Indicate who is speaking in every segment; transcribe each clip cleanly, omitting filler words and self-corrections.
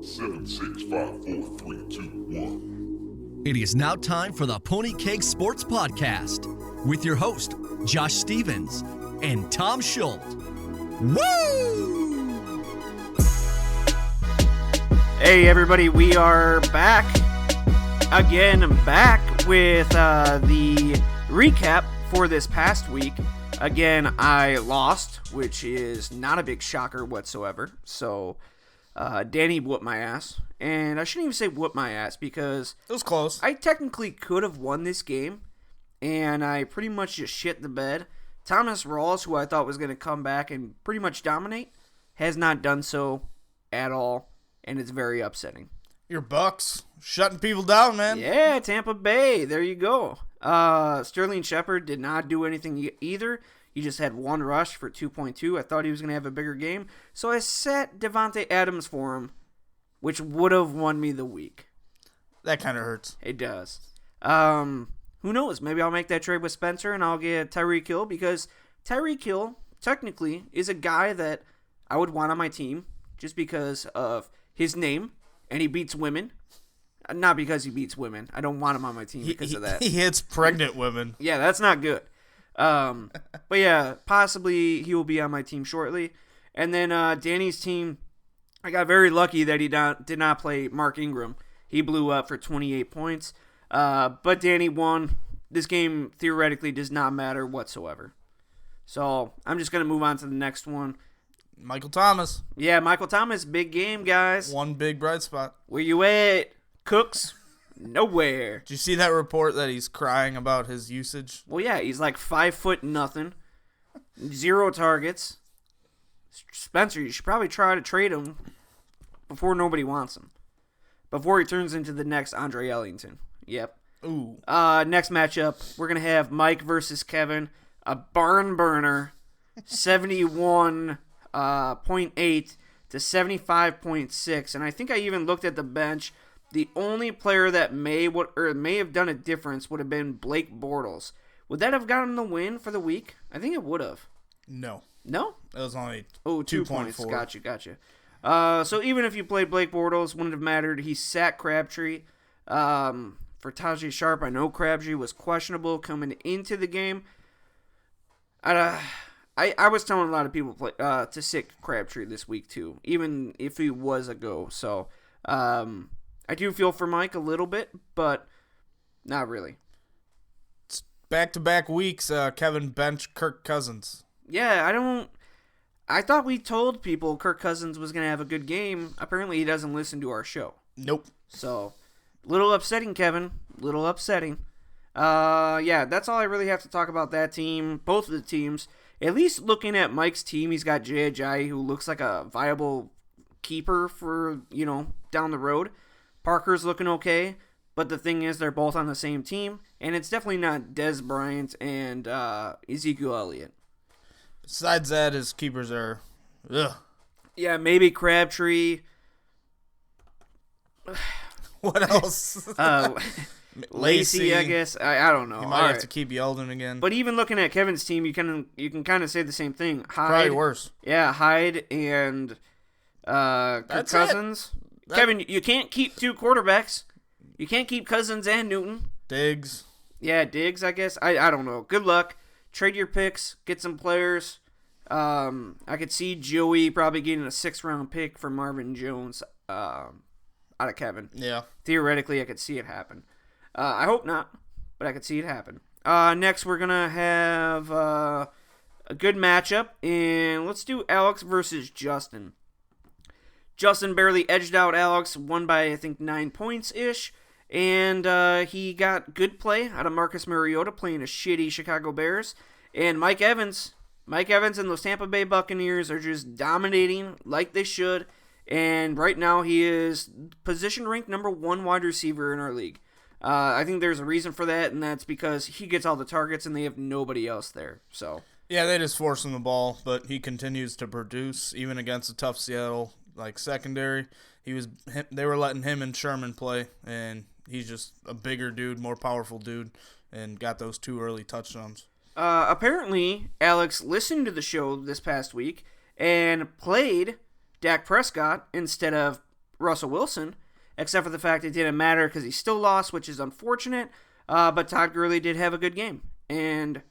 Speaker 1: Seven, 6, 5, 4, 3, 2, 1.
Speaker 2: It is now time for the Pony Keg Sports Podcast with your host, Josh Stevens and Tom Schultz. Woo!
Speaker 3: Hey everybody, we are back with the recap for this past week. Again, I lost, which is not a big shocker whatsoever. So, Danny whooped my ass. And I shouldn't even say whooped my ass because
Speaker 4: it was close.
Speaker 3: I technically could have won this game, and I pretty much just shit the bed. Thomas Rawls, who I thought was going to come back and pretty much dominate, has not done so at all, and it's very upsetting.
Speaker 4: Your Bucks shutting people down, man.
Speaker 3: Yeah, Tampa Bay. There you go. Sterling Shepard did not do anything either. He just had one rush for 2.2. I thought he was going to have a bigger game. So I set Devontae Adams for him, which would have won me the week.
Speaker 4: That kind of hurts.
Speaker 3: It does. Who knows? Maybe I'll make that trade with Spencer and I'll get Tyreek Hill because Tyreek Hill technically is a guy that I would want on my team just because of his name. And he beats women. Not because he beats women. I don't want him on my team because of that.
Speaker 4: He hits pregnant women.
Speaker 3: Yeah, that's not good. But yeah, possibly he will be on my team shortly. And then Danny's team, I got very lucky that he did not play Mark Ingram. He blew up for 28 points. But Danny won. This game theoretically does not matter whatsoever. So I'm just going to move on to the next one.
Speaker 4: Michael Thomas.
Speaker 3: Yeah, Michael Thomas, big game, guys.
Speaker 4: One big bright spot.
Speaker 3: Where you at, Cooks? Nowhere.
Speaker 4: Did you see that report that he's crying about his usage?
Speaker 3: Well, yeah, he's like 5'0", 0 targets. Spencer, you should probably try to trade him before nobody wants him. Before he turns into the next Andre Ellington. Yep.
Speaker 4: Ooh.
Speaker 3: Next matchup, we're going to have Mike versus Kevin. A barn burner. 71.8 to 75.6, and I think I even looked at the bench. The only player that may have done a difference would have been Blake Bortles. Would that have gotten the win for the week? I think it would have.
Speaker 4: No.
Speaker 3: No?
Speaker 4: It was only
Speaker 3: 2 points. Gotcha. So even if you played Blake Bortles, wouldn't have mattered. He sat Crabtree. For Tajay Sharp, I know Crabtree was questionable coming into the game. I was telling a lot of people to sit Crabtree this week too, even if he was a go. So I do feel for Mike a little bit, but not really.
Speaker 4: It's back-to-back weeks. Kevin bench Kirk Cousins.
Speaker 3: Yeah, I thought we told people Kirk Cousins was gonna have a good game. Apparently, he doesn't listen to our show.
Speaker 4: Nope.
Speaker 3: So, little upsetting, Kevin. Little upsetting. Yeah, that's all I really have to talk about that team. Both of the teams. At least looking at Mike's team, he's got Jay Ajayi, who looks like a viable keeper for, down the road. Parker's looking okay, but the thing is they're both on the same team, and it's definitely not Dez Bryant and Ezekiel Elliott.
Speaker 4: Besides that, his keepers are, ugh.
Speaker 3: Yeah, maybe Crabtree.
Speaker 4: What else?
Speaker 3: Lacey, I guess. I don't know.
Speaker 4: You might have to keep Yeldon again.
Speaker 3: But even looking at Kevin's team, you can kind of say the same thing. Hyde,
Speaker 4: probably worse.
Speaker 3: Yeah, Hyde and Kirk Cousins. Kevin, you can't keep two quarterbacks. You can't keep Cousins and Newton.
Speaker 4: Diggs.
Speaker 3: Yeah, Diggs, I guess. I don't know. Good luck. Trade your picks. Get some players. I could see Joey probably getting a 6th-round pick for Marvin Jones out of Kevin.
Speaker 4: Yeah.
Speaker 3: Theoretically, I could see it happen. I hope not, but I could see it happen. Next, we're going to have a good matchup, and let's do Alex versus Justin. Justin barely edged out Alex, won by, I think, 9 points-ish, and he got good play out of Marcus Mariota playing a shitty Chicago Bears, and Mike Evans and those Tampa Bay Buccaneers are just dominating like they should, and right now he is position ranked number 1 wide receiver in our league. I think there's a reason for that, and that's because he gets all the targets and they have nobody else there. So
Speaker 4: yeah, they just force him the ball, but he continues to produce even against a tough Seattle secondary. They were letting him and Sherman play, and he's just a bigger dude, more powerful dude, and got those 2 early touchdowns.
Speaker 3: Apparently, Alex listened to the show this past week and played Dak Prescott instead of Russell Wilson, except for the fact it didn't matter because he still lost, which is unfortunate. But Todd Gurley did have a good game. And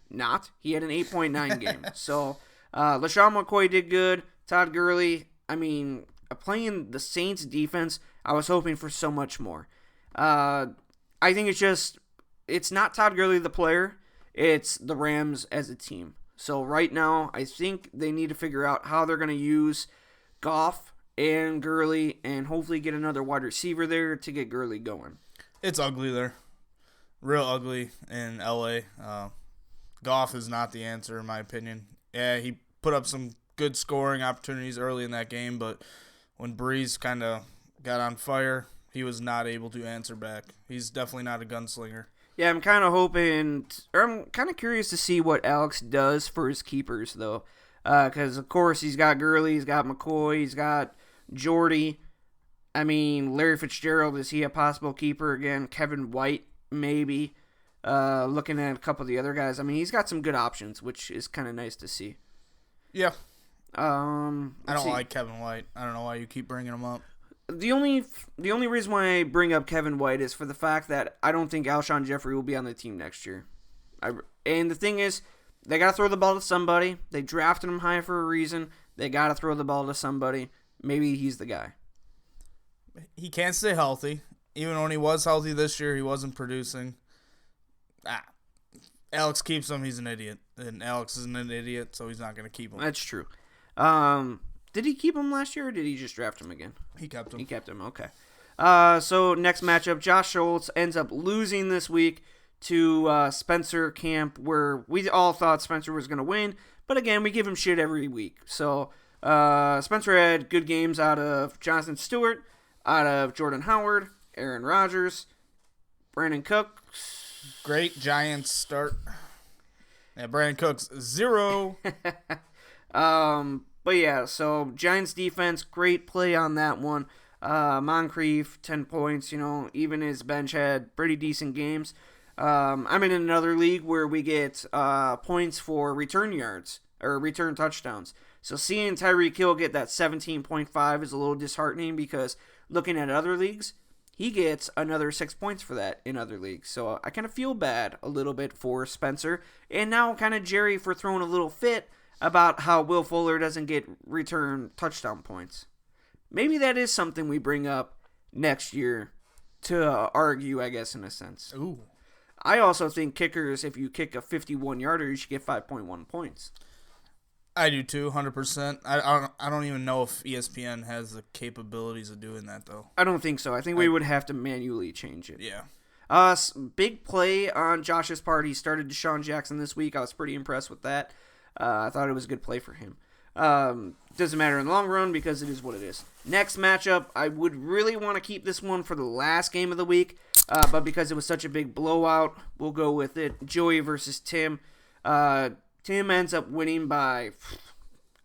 Speaker 3: he had an 8.9 game. So LaShawn McCoy did good. Todd Gurley, playing the Saints defense, I was hoping for so much more. I think it's not Todd Gurley the player, it's the Rams as a team. So right now, I think they need to figure out how they're going to use Goff and Gurley and hopefully get another wide receiver there to get Gurley going.
Speaker 4: It's ugly there. Real ugly in L.A. Goff is not the answer, in my opinion. Yeah, he put up some good scoring opportunities early in that game, but when Breeze kind of got on fire, he was not able to answer back. He's definitely not a gunslinger.
Speaker 3: Yeah, I'm kind of curious to see what Alex does for his keepers, though. Because, of course, he's got Gurley, he's got McCoy, he's got Jordy. Larry Fitzgerald, is he a possible keeper again? Kevin White, maybe. Looking at a couple of the other guys. He's got some good options, which is kind of nice to see.
Speaker 4: Yeah. I don't like Kevin White. I don't know why you keep bringing him up.
Speaker 3: The only reason why I bring up Kevin White is for the fact that I don't think Alshon Jeffrey will be on the team next year. And the thing is, they got to throw the ball to somebody. They drafted him high for a reason. They got to throw the ball to somebody. Maybe he's the guy.
Speaker 4: He can't stay healthy. Even when he was healthy this year, he wasn't producing. Alex keeps him, he's an idiot. And Alex isn't an idiot, so he's not going to keep him.
Speaker 3: That's true. Did he keep him last year, or did he just draft him again?
Speaker 4: He kept him.
Speaker 3: He kept him, okay. So next matchup, Josh Schultz ends up losing this week to Spencer Camp, where we all thought Spencer was going to win. But again, we give him shit every week. So Spencer had good games out of Jonathan Stewart, out of Jordan Howard, Aaron Rodgers, Brandon Cooks.
Speaker 4: Great Giants start. Yeah, Brandon Cooks, 0.
Speaker 3: But yeah, so Giants defense, great play on that one. Moncrief, 10 points, even his bench had pretty decent games. I'm in another league where we get points for return yards, or return touchdowns. So seeing Tyreek Hill get that 17.5 is a little disheartening because looking at other leagues, he gets another 6 points for that in other leagues. So I kind of feel bad a little bit for Spencer. And now kind of Jerry for throwing a little fit about how Will Fuller doesn't get return touchdown points. Maybe that is something we bring up next year to argue, I guess, in a sense.
Speaker 4: Ooh.
Speaker 3: I also think kickers, if you kick a 51-yarder, you should get 5.1 points.
Speaker 4: I do too, 100%. I don't even know if ESPN has the capabilities of doing that, though.
Speaker 3: I don't think so. I think we would have to manually change it.
Speaker 4: Yeah.
Speaker 3: Big play on Josh's part. He started Deshaun Jackson this week. I was pretty impressed with that. I thought it was a good play for him. Doesn't matter in the long run because it is what it is. Next matchup, I would really want to keep this one for the last game of the week, but because it was such a big blowout, we'll go with it. Joey versus Tim. Tim ends up winning by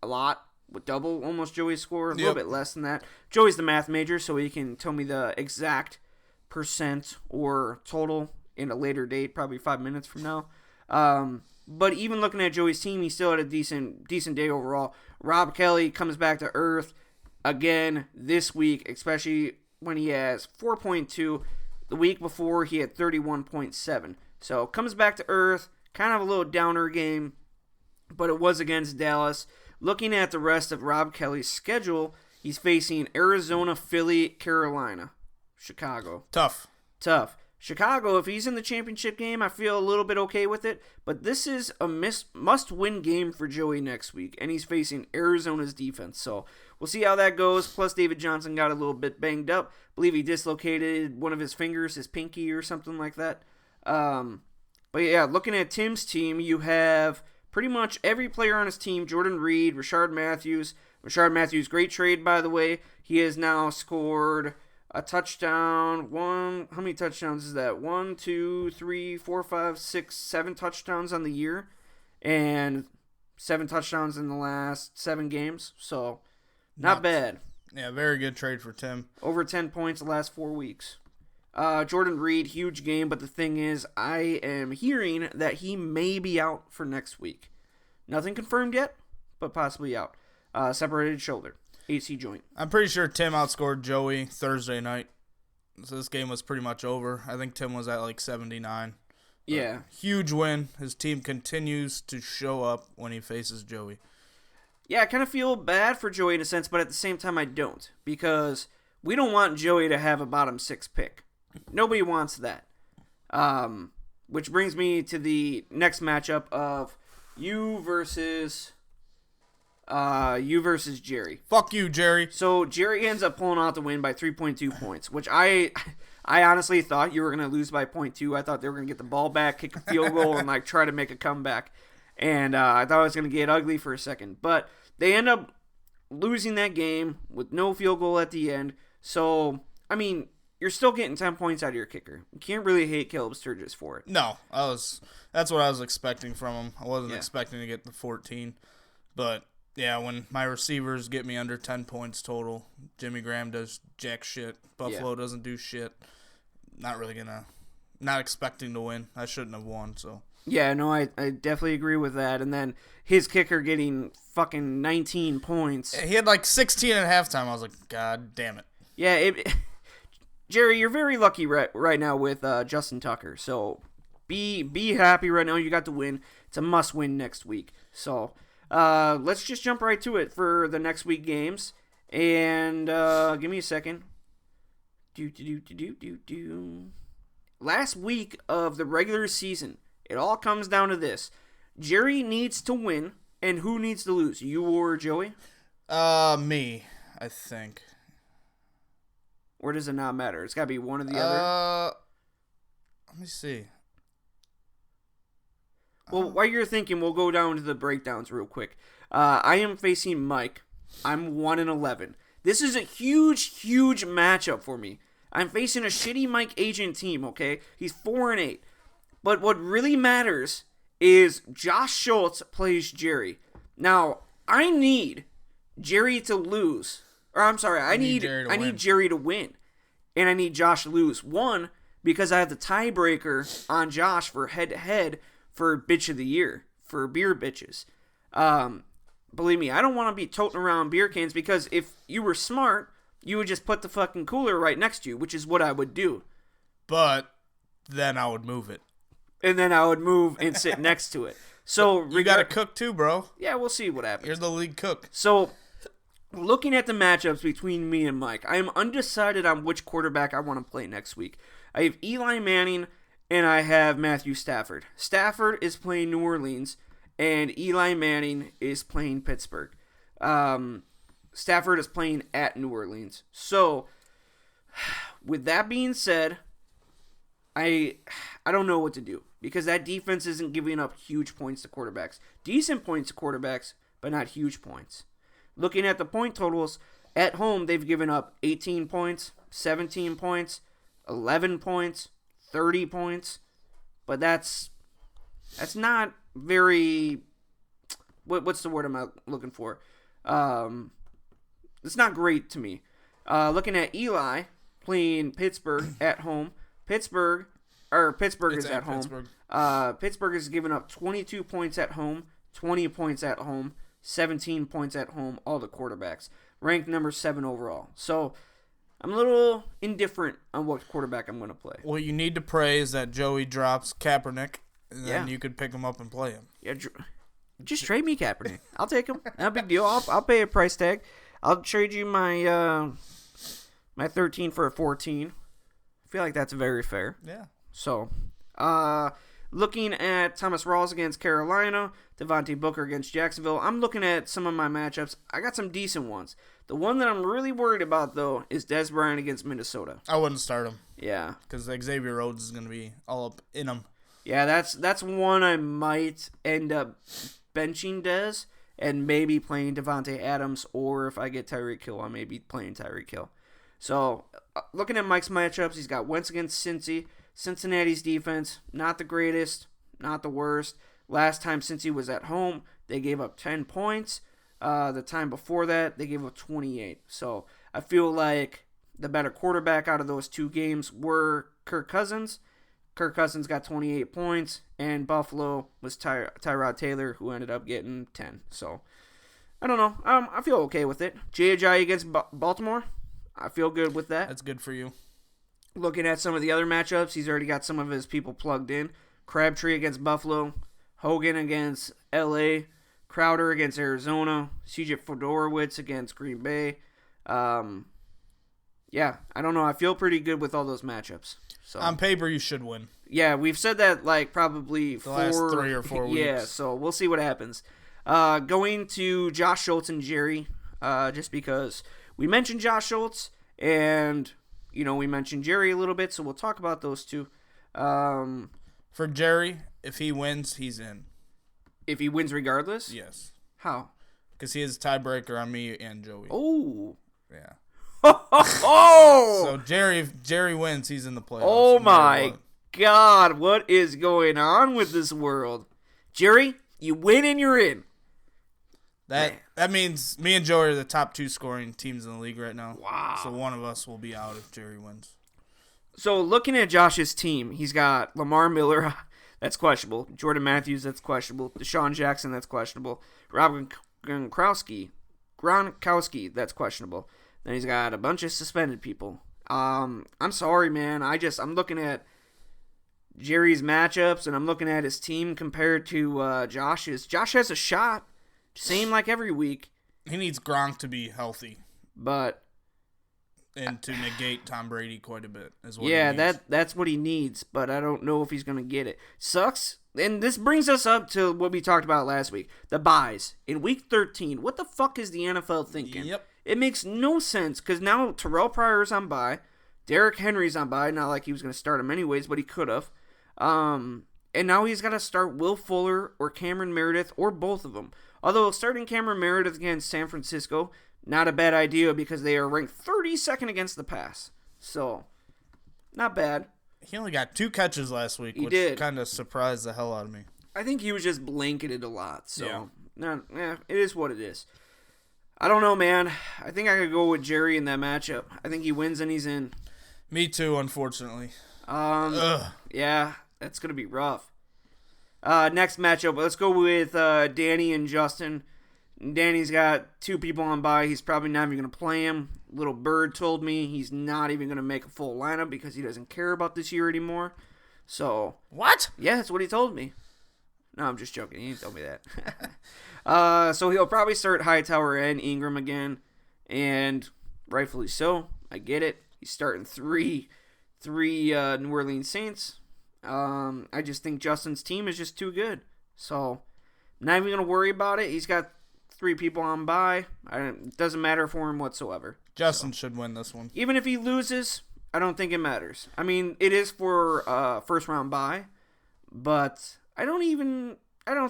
Speaker 3: a lot, with double almost Joey's score, a little bit less than that. Joey's the math major, so he can tell me the exact percent or total in a later date, probably 5 minutes from now. But even looking at Joey's team, he still had a decent day overall. Rob Kelly comes back to earth again this week, especially when he has 4.2. The week before, he had 31.7. So comes back to earth, kind of a little downer game, but it was against Dallas. Looking at the rest of Rob Kelly's schedule, he's facing Arizona, Philly, Carolina, Chicago.
Speaker 4: Tough.
Speaker 3: Chicago, if he's in the championship game, I feel a little bit okay with it. But this is a must-win game for Joey next week, and he's facing Arizona's defense. So we'll see how that goes. Plus, David Johnson got a little bit banged up. I believe he dislocated one of his fingers, his pinky or something like that. But yeah, looking at Tim's team, you have pretty much every player on his team. Jordan Reed, Rashard Matthews. Rashard Matthews, great trade, by the way. He has now scored a touchdown. How many touchdowns is that? 1, 2, 3, 4, 5, 6, 7 touchdowns on the year. And 7 touchdowns in the last 7 games. So, not bad.
Speaker 4: Yeah, very good trade for Tim.
Speaker 3: Over 10 points the last 4 weeks. Jordan Reed, huge game. But the thing is, I am hearing that he may be out for next week. Nothing confirmed yet, but possibly out. Separated shoulder. AC joint.
Speaker 4: I'm pretty sure Tim outscored Joey Thursday night. So this game was pretty much over. I think Tim was at like 79.
Speaker 3: Yeah.
Speaker 4: Huge win. His team continues to show up when he faces Joey.
Speaker 3: Yeah, I kind of feel bad for Joey in a sense, but at the same time I don't. Because we don't want Joey to have a bottom 6 pick. Nobody wants that. Which brings me to the next matchup of you versus Jerry.
Speaker 4: Fuck you, Jerry.
Speaker 3: So Jerry ends up pulling out the win by 3.2 points, which I honestly thought you were going to lose by 0.2. I thought they were going to get the ball back, kick a field goal, and like try to make a comeback. And I thought it was going to get ugly for a second. But they end up losing that game with no field goal at the end. So, I mean, you're still getting 10 points out of your kicker. You can't really hate Caleb Sturgis for it.
Speaker 4: No, that's what I was expecting from him. I wasn't expecting to get the 14. But, yeah, when my receivers get me under 10 points total, Jimmy Graham does jack shit. Buffalo doesn't do shit. Not expecting to win. I shouldn't have won, so. Yeah,
Speaker 3: no, I definitely agree with that. And then his kicker getting fucking 19 points.
Speaker 4: He had like 16 at halftime. I was like, God damn it.
Speaker 3: Yeah, Jerry, you're very lucky right now with Justin Tucker. So be happy right now. You got the win. It's a must-win next week. So let's just jump right to it for the next week games. And give me a second. Last week of the regular season, it all comes down to this. Jerry needs to win, and who needs to lose? You or Joey?
Speaker 4: Me, I think.
Speaker 3: Or does it not matter? It's got to be one or the other.
Speaker 4: Let me see.
Speaker 3: Well, while you're thinking, we'll go down to the breakdowns real quick. I am facing Mike. I'm 1-11. This is a huge, huge matchup for me. I'm facing a shitty Mike Agent team, okay? He's 4-8. But what really matters is Josh Schultz plays Jerry. Now, I need Jerry to lose. Or I'm sorry, I need Jerry to win. And I need Josh to lose. One, because I have the tiebreaker on Josh for head-to-head for Bitch of the Year, for beer bitches. Believe me, I don't want to be toting around beer cans because if you were smart, you would just put the fucking cooler right next to you, which is what I would do.
Speaker 4: But then I would move it.
Speaker 3: And then I would move and sit next to it. So
Speaker 4: you got to cook too, bro.
Speaker 3: Yeah, we'll see what happens.
Speaker 4: You're the league cook.
Speaker 3: So looking at the matchups between me and Mike, I am undecided on which quarterback I want to play next week. I have Eli Manning and I have Matthew Stafford. Stafford is playing New Orleans and Eli Manning is playing Pittsburgh. Stafford is playing at New Orleans. So, with that being said, I don't know what to do because that defense isn't giving up huge points to quarterbacks. Decent points to quarterbacks, but not huge points. Looking at the point totals, at home they've given up 18 points, 17 points, 11 points, 30 points, but that's not very, what's the word I'm looking for? It's not great to me. Looking at Eli playing Pittsburgh at home. Pittsburgh is at home. Pittsburgh has given up 22 points at home, 20 points at home, 17 points at home, all the quarterbacks. Ranked number 7 overall. So I'm a little indifferent on what quarterback I'm going to play.
Speaker 4: What you need to pray is that Joey drops Kaepernick, and then you could pick him up and play him.
Speaker 3: Yeah, just trade me Kaepernick. I'll take him. No big deal. I'll pay a price tag. I'll trade you my 13 for a 14. I feel like that's very fair.
Speaker 4: Yeah.
Speaker 3: So, looking at Thomas Rawls against Carolina, Devontae Booker against Jacksonville, I'm looking at some of my matchups. I got some decent ones. The one that I'm really worried about, though, is Dez Bryant against Minnesota.
Speaker 4: I wouldn't start him.
Speaker 3: Yeah.
Speaker 4: Because Xavier Rhodes is going to be all up in him.
Speaker 3: Yeah, that's one I might end up benching Dez and maybe playing Devontae Adams, or if I get Tyreek Hill, I may be playing Tyreek Hill. So, looking at Mike's matchups, he's got Wentz against Cincy. Cincinnati's defense, not the greatest, not the worst. Last time Cincy was at home, they gave up 10 points. The time before that, they gave up 28. So, I feel like the better quarterback out of those two games were Kirk Cousins. Kirk Cousins got 28 points, and Buffalo was Tyrod Taylor, who ended up getting 10. So, I don't know. I feel okay with it. Jay against Baltimore. I feel good with that.
Speaker 4: That's good for you.
Speaker 3: Looking at some of the other matchups, he's already got some of his people plugged in. Crabtree against Buffalo. Hogan against L.A. Crowder against Arizona. C.J. Fedorowicz against Green Bay. Yeah, I don't know. I feel pretty good with all those matchups. So
Speaker 4: On paper, you should win.
Speaker 3: yeah, we've said that like probably
Speaker 4: The last 3 or 4 weeks.
Speaker 3: Yeah, so we'll see what happens. Going to Josh Schultz and Jerry, just because we mentioned Josh Schultz and we mentioned Jerry a little bit, so we'll talk about those two.
Speaker 4: For Jerry, if he wins, he's in.
Speaker 3: If he wins regardless?
Speaker 4: Yes.
Speaker 3: How?
Speaker 4: Because he is a tiebreaker on me and Joey.
Speaker 3: Oh.
Speaker 4: Yeah.
Speaker 3: Oh!
Speaker 4: So if Jerry wins, he's in the playoffs.
Speaker 3: Oh
Speaker 4: no matter
Speaker 3: my
Speaker 4: what.
Speaker 3: God, what is going on with this world? Jerry, you win and you're in.
Speaker 4: That means me and Joey are the top 2 scoring teams in the league right now.
Speaker 3: Wow.
Speaker 4: So one of us will be out if Jerry wins.
Speaker 3: So looking at Josh's team, he's got Lamar Miller, that's questionable. Jordan Matthews, that's questionable. Deshaun Jackson, that's questionable. Rob Gronkowski, that's questionable. Then he's got a bunch of suspended people. I'm sorry, man. I'm looking at Jerry's matchups, and I'm looking at his team compared to Josh's. Josh has a shot, same like every week.
Speaker 4: He needs Gronk to be healthy
Speaker 3: But
Speaker 4: and to negate Tom Brady quite a bit. Is what
Speaker 3: yeah,
Speaker 4: he needs.
Speaker 3: that's what he needs, but I don't know if he's going to get it. Sucks. And this brings us up to what we talked about last week. The buys. In week 13, what the fuck is the NFL thinking?
Speaker 4: Yep.
Speaker 3: It makes no sense because now Terrell Pryor's on bye. Derrick Henry's on bye. Not like he was going to start him anyways, but he could have. And now he's got to start Will Fuller or Cameron Meredith or both of them. Although starting Cameron Meredith against San Francisco, not a bad idea because they are ranked 32nd against the pass. So, not bad.
Speaker 4: He only got 2 catches last week,
Speaker 3: He
Speaker 4: which
Speaker 3: did.
Speaker 4: kind of surprised the hell out of me.
Speaker 3: I think he was just blanketed a lot. So,
Speaker 4: Yeah.
Speaker 3: it is what it is. I don't know, man. I think I could go with Jerry in that matchup. I think he wins and he's in.
Speaker 4: Me too, unfortunately.
Speaker 3: Yeah, that's going to be rough. Next matchup, let's go with Danny and Justin. Danny's got 2 people on bye. He's probably not even going to play him. Little Bird told me he's not even going to make a full lineup because he doesn't care about this year anymore. So,
Speaker 4: What?
Speaker 3: yeah, that's what he told me. No, I'm just joking. He didn't tell me that. So he'll probably start Hightower and Ingram again, and rightfully so. I get it. He's starting three New Orleans Saints. I just think Justin's team is just too good. So, not even going to worry about it. He's got 3 people on bye. It doesn't matter for him whatsoever.
Speaker 4: Justin should win this one.
Speaker 3: Even if he loses, I don't think it matters. I mean, it is for first round bye, but I don't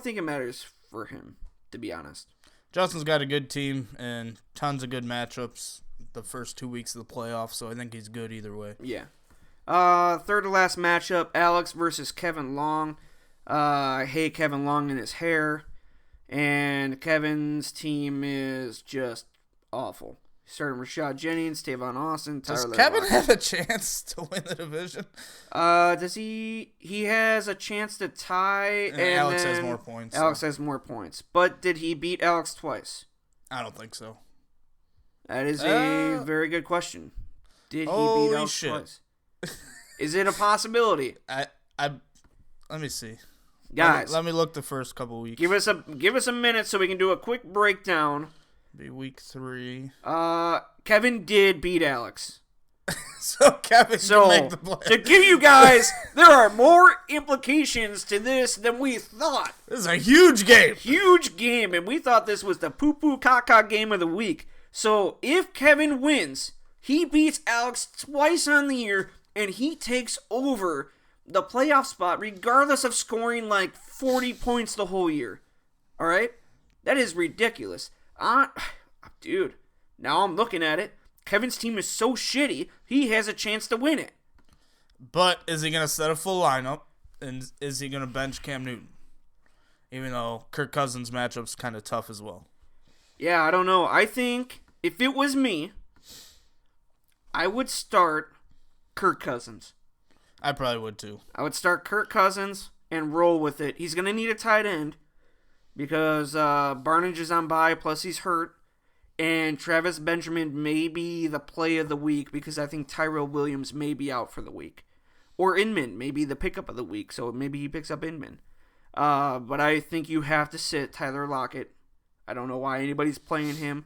Speaker 3: think it matters for him, to be honest.
Speaker 4: Justin's got a good team and tons of good matchups the first 2 weeks of the playoffs, so I think he's good either way.
Speaker 3: Yeah. Third to last matchup, Alex versus Kevin Long. I hate Kevin Long and his hair, and Kevin's team is just awful. Starting Rashad Jennings, Tavon Austin,
Speaker 4: Does
Speaker 3: Tyler
Speaker 4: Kevin
Speaker 3: Lockett.
Speaker 4: have a chance to win the division?
Speaker 3: Does he? He has a chance to tie, and
Speaker 4: Alex has
Speaker 3: then
Speaker 4: more points.
Speaker 3: Alex
Speaker 4: so
Speaker 3: has more points, but did he beat Alex twice?
Speaker 4: I don't think so.
Speaker 3: That is a very good question. Did he beat
Speaker 4: Holy
Speaker 3: Alex
Speaker 4: shit.
Speaker 3: twice? Is it a possibility,
Speaker 4: I let me see.
Speaker 3: guys?
Speaker 4: Let me look the first couple weeks.
Speaker 3: Give us a minute so we can do a quick breakdown.
Speaker 4: Be week 3.
Speaker 3: Kevin did beat Alex.
Speaker 4: So Kevin
Speaker 3: So,
Speaker 4: can make the play.
Speaker 3: to give you guys, there are more implications to this than we thought.
Speaker 4: This is a huge game.
Speaker 3: Huge game, and we thought this was the poo-poo caca game of the week. So, if Kevin wins, he beats Alex twice on the year, and he takes over the playoff spot regardless of scoring like 40 points the whole year. All right? That is ridiculous. Dude, now I'm looking at it. Kevin's team is so shitty, he has a chance to win it.
Speaker 4: But is he going to set a full lineup? And is he going to bench Cam Newton? Even though Kirk Cousins' matchup's kind of tough as well.
Speaker 3: Yeah, I don't know. I think if it was me, I would start Kirk Cousins.
Speaker 4: I probably would too.
Speaker 3: I would start Kirk Cousins and roll with it. He's going to need a tight end. because Barnage is on bye, plus he's hurt. And Travis Benjamin may be the play of the week because I think Tyrell Williams may be out for the week. Or Inman may be the pickup of the week, so maybe he picks up Inman. But I think you have to sit Tyler Lockett. I don't know why anybody's playing him.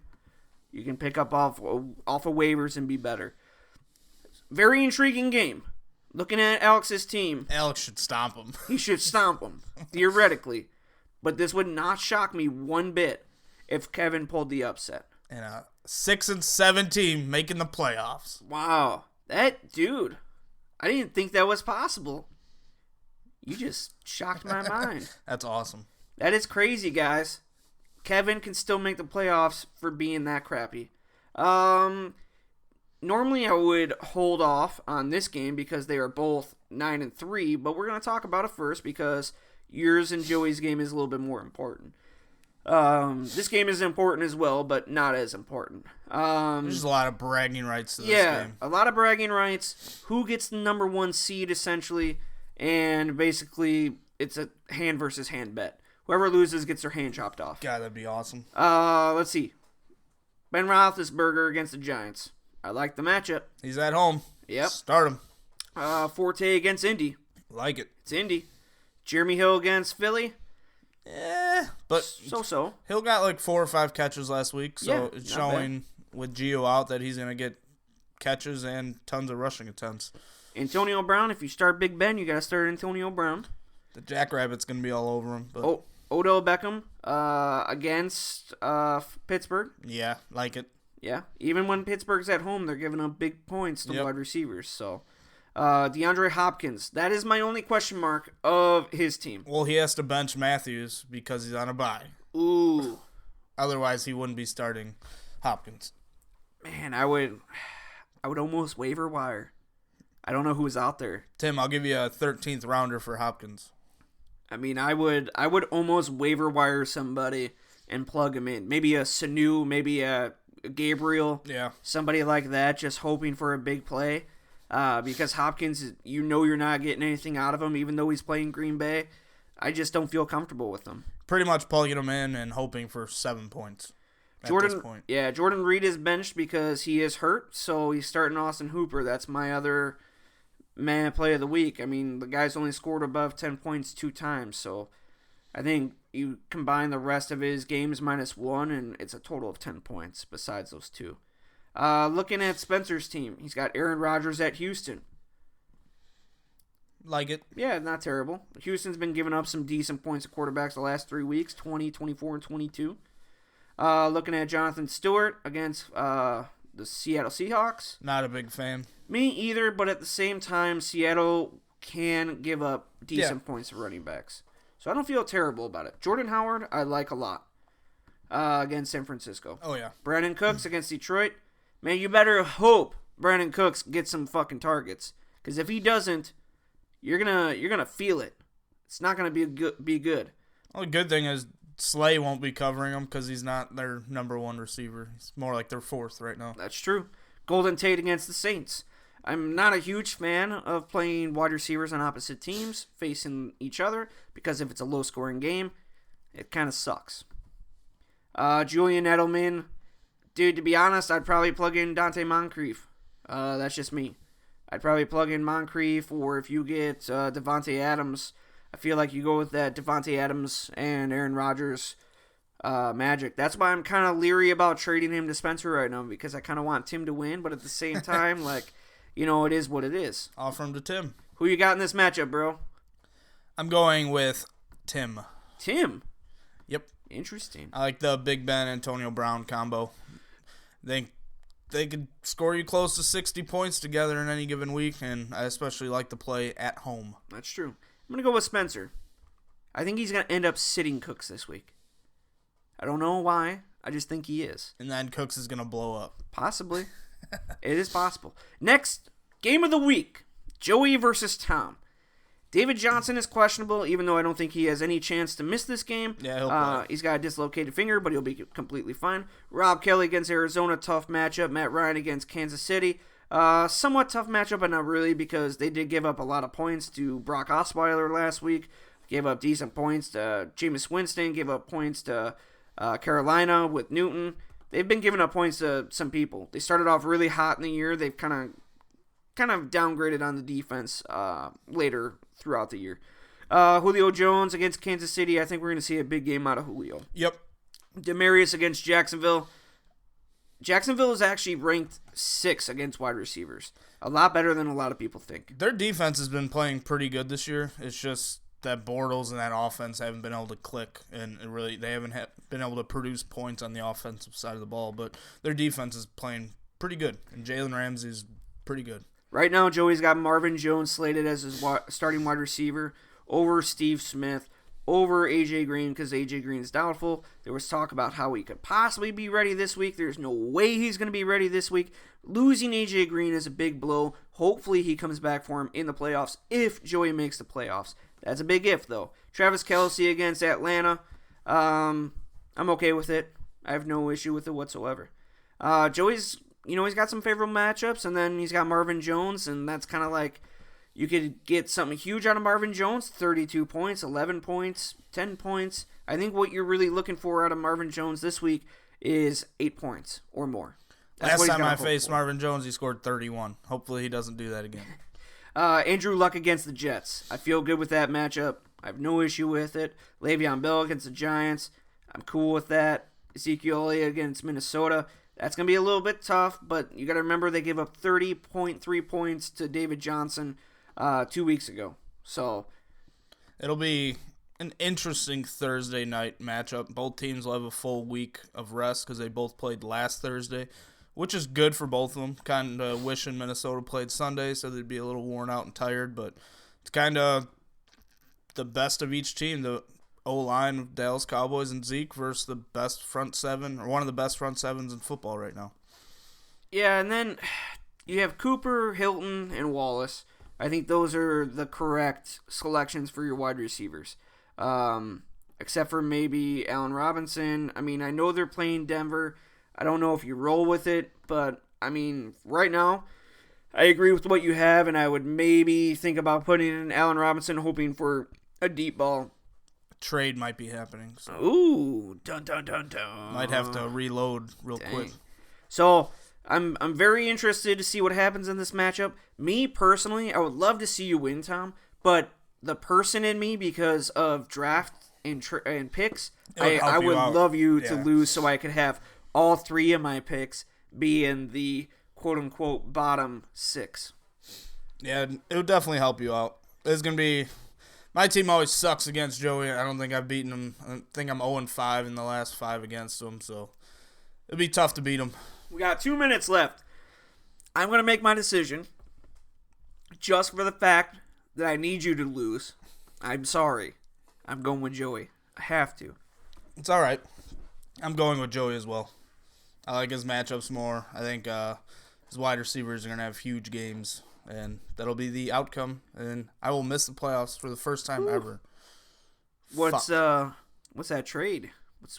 Speaker 3: You can pick up off of waivers and be better. Very intriguing game. Looking at Alex's team.
Speaker 4: Alex should stomp him.
Speaker 3: He should stomp him, theoretically. But this would not shock me one bit if Kevin pulled the upset.
Speaker 4: And a 6-7 team making the playoffs.
Speaker 3: Wow. That dude, I didn't think that was possible. You just shocked my mind.
Speaker 4: That's awesome.
Speaker 3: That is crazy, guys. Kevin can still make the playoffs for being that crappy. Normally I would hold off on this game because they are both 9-3, but we're going to talk about it first because yours and Joey's game is a little bit more important. This game is important as well, but not as important.
Speaker 4: There's a lot of bragging rights to this game.
Speaker 3: A lot of bragging rights. Who gets the number 1 seed, essentially, and basically it's a hand versus hand bet. Whoever loses gets their hand chopped off.
Speaker 4: God, that'd be awesome.
Speaker 3: Let's see. Ben Roethlisberger against the Giants. I like the matchup.
Speaker 4: He's at home.
Speaker 3: Yep.
Speaker 4: Start him.
Speaker 3: Forte against Indy.
Speaker 4: Like it.
Speaker 3: It's Indy. Jeremy Hill against Philly.
Speaker 4: But
Speaker 3: So.
Speaker 4: Hill got like 4 or 5 catches last week, so
Speaker 3: Yeah,
Speaker 4: it's
Speaker 3: not
Speaker 4: showing with Gio out that he's going to get catches and tons of rushing attempts.
Speaker 3: Antonio Brown, if you start Big Ben, you got to start Antonio Brown.
Speaker 4: The Jackrabbit's going to be all over him. But
Speaker 3: Odell Beckham against Pittsburgh.
Speaker 4: Yeah, like it.
Speaker 3: Yeah, even when Pittsburgh's at home, they're giving up big points to wide receivers. So, DeAndre Hopkins, that is my only question mark of his team.
Speaker 4: Well, he has to bench Matthews because he's on a bye.
Speaker 3: Ooh.
Speaker 4: Otherwise, he wouldn't be starting Hopkins.
Speaker 3: Man, I would almost waiver wire. I don't know who's out there.
Speaker 4: Tim, I'll give you a 13th rounder for Hopkins.
Speaker 3: I mean, I would almost waiver wire somebody and plug him in. Maybe a Sanu, maybe a Gabriel.
Speaker 4: Yeah.
Speaker 3: Somebody like that, just hoping for a big play. Because Hopkins, you're not getting anything out of him, even though he's playing Green Bay. I just don't feel comfortable with him.
Speaker 4: Pretty much plugging him in and hoping for 7 points at this point.
Speaker 3: Yeah, Jordan Reed is benched because he is hurt, so he's starting Austin Hooper. That's my other man play of the week. I mean, the guy's only scored above 10 points 2 times, so I think you combine the rest of his games -1, and it's a total of 10 points besides those 2. Looking at Spencer's team, he's got Aaron Rodgers at Houston.
Speaker 4: Like it.
Speaker 3: Yeah, not terrible. Houston's been giving up some decent points to quarterbacks the last 3 weeks, 20, 24, and 22. Looking at Jonathan Stewart against the Seattle Seahawks.
Speaker 4: Not a big fan.
Speaker 3: Me either, but at the same time, Seattle can give up decent points to running backs. So I don't feel terrible about it. Jordan Howard, I like a lot against San Francisco.
Speaker 4: Oh, yeah.
Speaker 3: Brandon Cooks against Detroit. Man, you better hope Brandon Cooks gets some fucking targets. Because if he doesn't, you're gonna feel it. It's not gonna be good.
Speaker 4: Well, the good thing is Slay won't be covering him because he's not their number 1 receiver. He's more like their 4th right now.
Speaker 3: That's true. Golden Tate against the Saints. I'm not a huge fan of playing wide receivers on opposite teams facing each other because if it's a low-scoring game, it kind of sucks. Julian Edelman. Dude, to be honest, I'd probably plug in Dante Moncrief. That's just me. I'd probably plug in Moncrief, or if you get Devontae Adams, I feel like you go with that Devontae Adams and Aaron Rodgers magic. That's why I'm kind of leery about trading him to Spencer right now, because I kind of want Tim to win, but at the same time, it is what it is.
Speaker 4: Offer him to Tim.
Speaker 3: Who you got in this matchup, bro?
Speaker 4: I'm going with Tim.
Speaker 3: Tim?
Speaker 4: Yep.
Speaker 3: Interesting.
Speaker 4: I like the Big Ben Antonio Brown combo. They could score you close to 60 points together in any given week, and I especially like to play at home.
Speaker 3: That's true. I'm going to go with Spencer. I think he's going to end up sitting Cooks this week. I don't know why. I just think he is.
Speaker 4: And then Cooks is going to blow up.
Speaker 3: Possibly. It is possible. Next, game of the week. Joey versus Tom. David Johnson is questionable, even though I don't think he has any chance to miss this game.
Speaker 4: Yeah, he'll play.
Speaker 3: He's got a dislocated finger, but he'll be completely fine. Rob Kelly against Arizona, tough matchup. Matt Ryan against Kansas City. Somewhat tough matchup, but not really, because they did give up a lot of points to Brock Osweiler last week. gave up decent points to Jameis Winston, gave up points to Carolina with Newton. They've been giving up points to some people. They started off really hot in the year. They've kind of downgraded on the defense later throughout the year. Julio Jones against Kansas City. I think we're going to see a big game out of Julio.
Speaker 4: Yep.
Speaker 3: Demarius against Jacksonville. Jacksonville is actually ranked 6 against wide receivers. A lot better than a lot of people think.
Speaker 4: Their defense has been playing pretty good this year. It's just that Bortles and that offense haven't been able to click, and they haven't been able to produce points on the offensive side of the ball. But their defense is playing pretty good, and Jalen Ramsey's pretty good.
Speaker 3: Right now, Joey's got Marvin Jones slated as his starting wide receiver over Steve Smith, over A.J. Green, because A.J. Green is doubtful. There was talk about how he could possibly be ready this week. There's no way he's going to be ready this week. Losing A.J. Green is a big blow. Hopefully he comes back for him in the playoffs if Joey makes the playoffs. That's a big if, though. Travis Kelce against Atlanta. I'm okay with it. I have no issue with it whatsoever. Joey's, he's got some favorable matchups, and then he's got Marvin Jones, and that's kind of like, you could get something huge out of Marvin Jones, 32 points, 11 points, 10 points. I think what you're really looking for out of Marvin Jones this week is 8 points or more.
Speaker 4: Last time I faced Marvin Jones, he scored 31. Hopefully he doesn't do that again.
Speaker 3: Andrew Luck against the Jets. I feel good with that matchup. I have no issue with it. Le'Veon Bell against the Giants. I'm cool with that. Ezekiel Elliott against Minnesota. That's going to be a little bit tough, but you got to remember they gave up 30.3 points to David Johnson 2 weeks ago. So
Speaker 4: it'll be an interesting Thursday night matchup. Both teams will have a full week of rest because they both played last Thursday, which is good for both of them. Kind of wishing Minnesota played Sunday so they'd be a little worn out and tired, but it's kind of the best of each team. The O-line of Dallas Cowboys and Zeke versus the best front seven, or one of the best front sevens in football right now.
Speaker 3: Yeah, and then you have Cooper, Hilton, and Wallace. I think those are the correct selections for your wide receivers. Except for maybe Allen Robinson. I mean, I know they're playing Denver. I don't know if you roll with it, but, I mean, right now, I agree with what you have, and I would maybe think about putting in Allen Robinson, hoping for a deep ball.
Speaker 4: Trade might be happening. So
Speaker 3: Ooh, dun dun dun dun.
Speaker 4: might have to reload real quick.
Speaker 3: So I'm very interested to see what happens in this matchup. Me personally, I would love to see you win, Tom. But the person in me, because of draft and picks, I would love you to lose so I could have all 3 of my picks be in the quote unquote bottom 6.
Speaker 4: Yeah, it would definitely help you out. It's gonna be. My team always sucks against Joey. I don't think I've beaten him. I think I'm 0-5 in the last 5 against him, so it'll be tough to beat him.
Speaker 3: We got 2 minutes left. I'm going to make my decision just for the fact that I need you to lose. I'm sorry. I'm going with Joey. I have to.
Speaker 4: It's all right. I'm going with Joey as well. I like his matchups more. I think his wide receivers are going to have huge games. And that'll be the outcome. And I will miss the playoffs for the first time ever.
Speaker 3: What's that trade?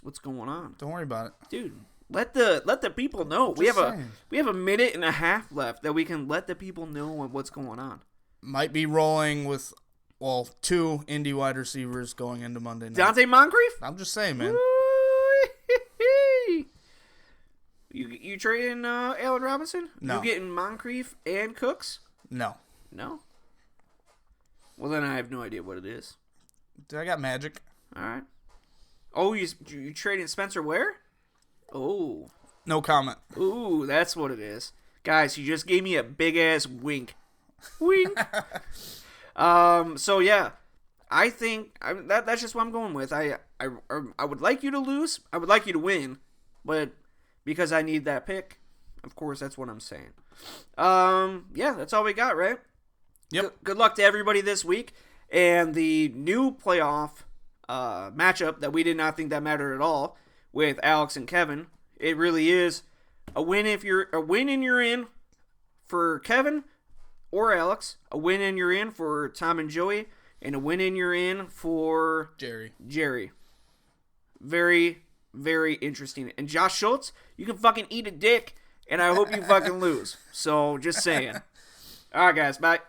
Speaker 3: What's going on?
Speaker 4: Don't worry about it,
Speaker 3: dude. Let the people know. We have a minute and a half left that we can let the people know what's going on.
Speaker 4: Might be rolling with 2 Indy wide receivers going into Monday night.
Speaker 3: Dante Moncrief?
Speaker 4: I'm just saying, man.
Speaker 3: You trading Allen Robinson?
Speaker 4: No.
Speaker 3: You getting Moncrief and Cooks?
Speaker 4: No.
Speaker 3: No? Well, then I have no idea what it is.
Speaker 4: I got Magic.
Speaker 3: All right. Oh, you trading Spencer Ware? Oh.
Speaker 4: No comment.
Speaker 3: Ooh, that's what it is. Guys, you just gave me a big-ass wink. Wink. So, yeah. I think that's just what I'm going with. I would like you to lose. I would like you to win. But because I need that pick, of course, that's what I'm saying. Yeah, that's all we got, right?
Speaker 4: Yep.
Speaker 3: Good luck to everybody this week. And the new playoff matchup that we did not think that mattered at all with Alex and Kevin. It really is a win and you're in for Kevin or Alex, a win and you're in for Tom and Joey, and a win and you're in for Jerry. Very, very interesting. And Josh Schultz, you can fucking eat a dick. And I hope you fucking lose. So, just saying. All right, guys. Bye.